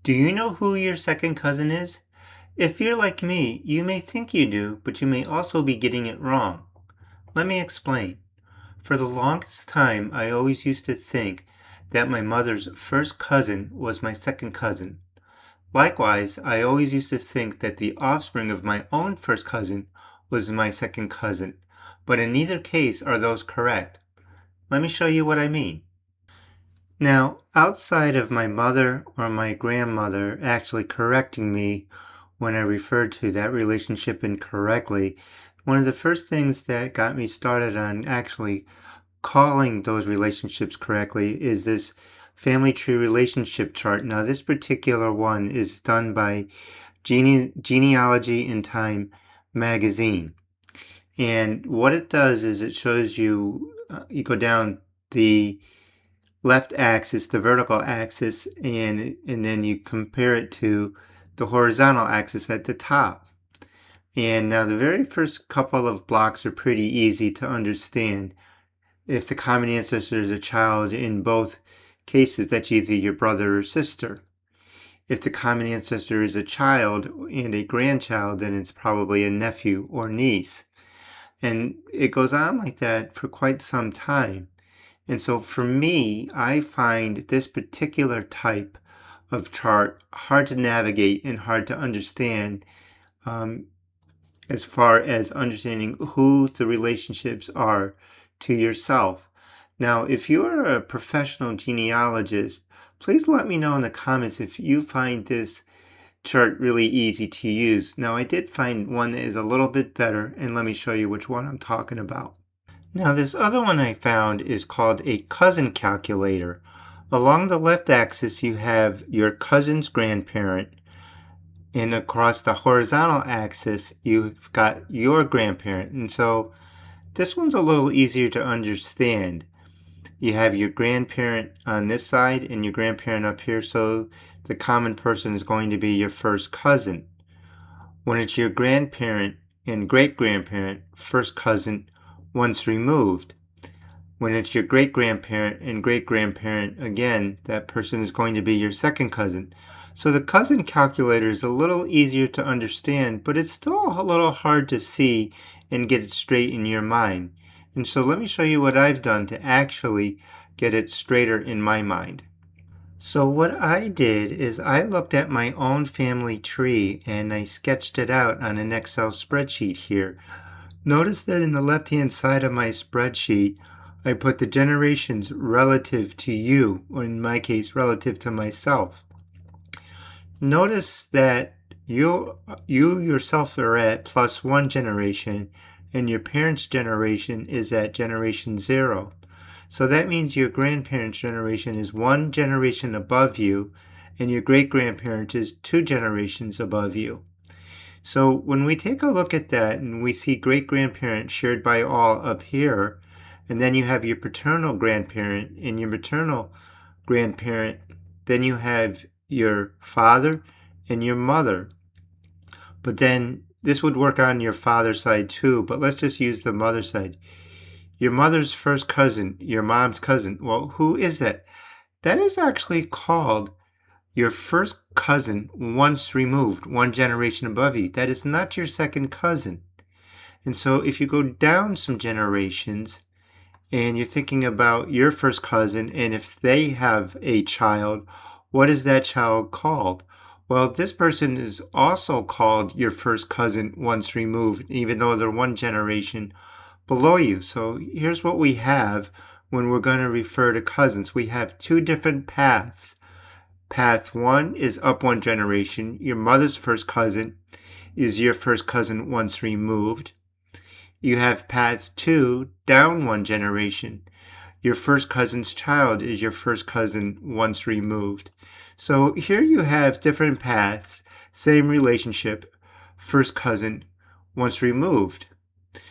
Do you know who your second cousin is? If you're like me, you may think you do, but you may also be getting it wrong. Let me explain. For the longest time, I always used to think that my mother's first cousin was my second cousin. Likewise, I always used to think that the offspring of my own first cousin was my second cousin, but in neither case are those correct. Let me show you what I mean. Now, outside of my mother or my grandmother actually correcting me when I referred to that relationship incorrectly, one of the first things that got me started on actually calling those relationships correctly is this family tree relationship chart. Now, this particular one is done by Genealogy in Time magazine. And what it does is it shows you, you go down the left axis, the vertical axis, and then you compare it to the horizontal axis at the top. And now the very first couple of blocks are pretty easy to understand. If the common ancestor is a child, in both cases, that's either your brother or sister. If the common ancestor is a child and a grandchild, then it's probably a nephew or niece. And it goes on like that for quite some time. And so for me, I find this particular type of chart hard to navigate and hard to understand as far as understanding who the relationships are to yourself. Now, if you're a professional genealogist, please let me know in the comments if you find this chart really easy to use. Now, I did find one that is a little bit better, and let me show you which one I'm talking about. Now, this other one I found is called a cousin calculator. Along the left axis, you have your cousin's grandparent, and across the horizontal axis, you've got your grandparent. And so this one's a little easier to understand. You have your grandparent on this side and your grandparent up here, so the common person is going to be your first cousin. When it's your grandparent and great-grandparent, first cousin, once removed. When it's your great-grandparent and great-grandparent, again, that person is going to be your second cousin. So the cousin calculator is a little easier to understand, but it's still a little hard to see and get it straight in your mind. And so let me show you what I've done to actually get it straighter in my mind. So what I did is I looked at my own family tree and I sketched it out on an Excel spreadsheet here. Notice that in the left-hand side of my spreadsheet, I put the generations relative to you, or in my case, relative to myself. Notice that you yourself are at plus one generation, and your parents' generation is at generation 0. So that means your grandparents' generation is one generation above you, and your great-grandparents is 2 generations above you. So when we take a look at that and we see great-grandparent shared by all up here, and then you have your paternal grandparent and your maternal grandparent, then you have your father and your mother. But then this would work on your father's side too, but let's just use the mother's side. Your mother's first cousin, your mom's cousin, well, who is that? That is actually called your first cousin once removed, one generation above you. That is not your second cousin. And so if you go down some generations and you're thinking about your first cousin, and if they have a child, what is that child called? Well, this person is also called your first cousin once removed, even though they're one generation below you. So here's what we have when we're going to refer to cousins. We have 2 different paths. Path 1 is up one generation. Your mother's first cousin is your first cousin once removed. You have path 2, down one generation. Your first cousin's child is your first cousin once removed. So here you have different paths, same relationship, first cousin once removed.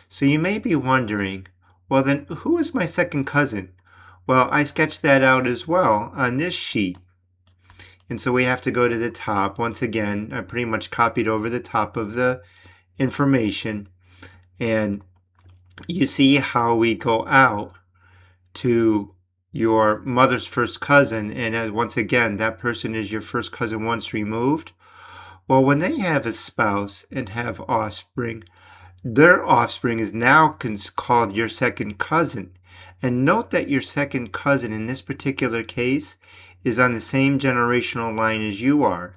So you may be wondering, well then who is my second cousin? Well, I sketched that out as well on this sheet. And so we have to go to the top. Once again, I pretty much copied over the top of the information. And you see how we go out to your mother's first cousin, and once again, that person is your first cousin once removed. Well, when they have a spouse and have offspring, their offspring is now called your second cousin. And note that your second cousin in this particular case is on the same generational line as you are.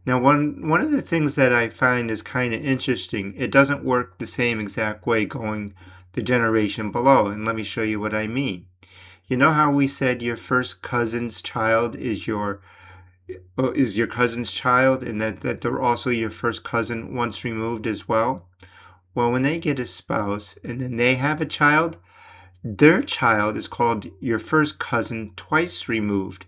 Now, one of the things that I find is kind of interesting, it doesn't work the same exact way going the generation below. And let me show you what I mean. You know how we said your first cousin's child is your cousin's child, and that they're also your first cousin once removed as well? Well, when they get a spouse and then they have a child, their child is called your first cousin twice removed.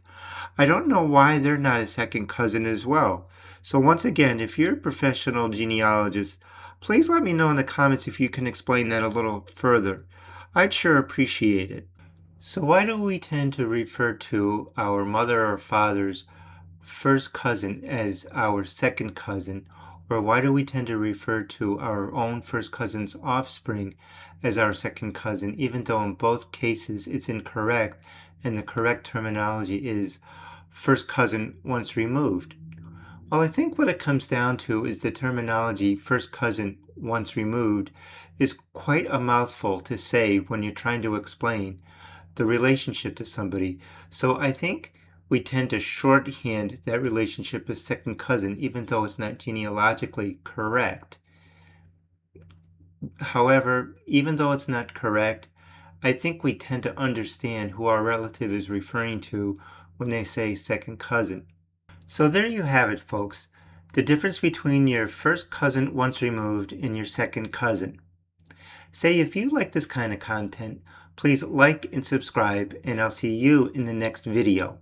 I don't know why they're not a second cousin as well. So once again, if you're a professional genealogist, please let me know in the comments if you can explain that a little further. I'd sure appreciate it. So why do we tend to refer to our mother or father's first cousin as our second cousin? Or why do we tend to refer to our own first cousin's offspring as our second cousin, even though in both cases it's incorrect and the correct terminology is first cousin once removed? Well, I think what it comes down to is the terminology first cousin once removed is quite a mouthful to say when you're trying to explain the relationship to somebody. So I think we tend to shorthand that relationship as second cousin, even though it's not genealogically correct. However, even though it's not correct, I think we tend to understand who our relative is referring to when they say second cousin. So there you have it, folks. The difference between your first cousin once removed and your second cousin. Say if you like this kind of content, please like and subscribe, and I'll see you in the next video.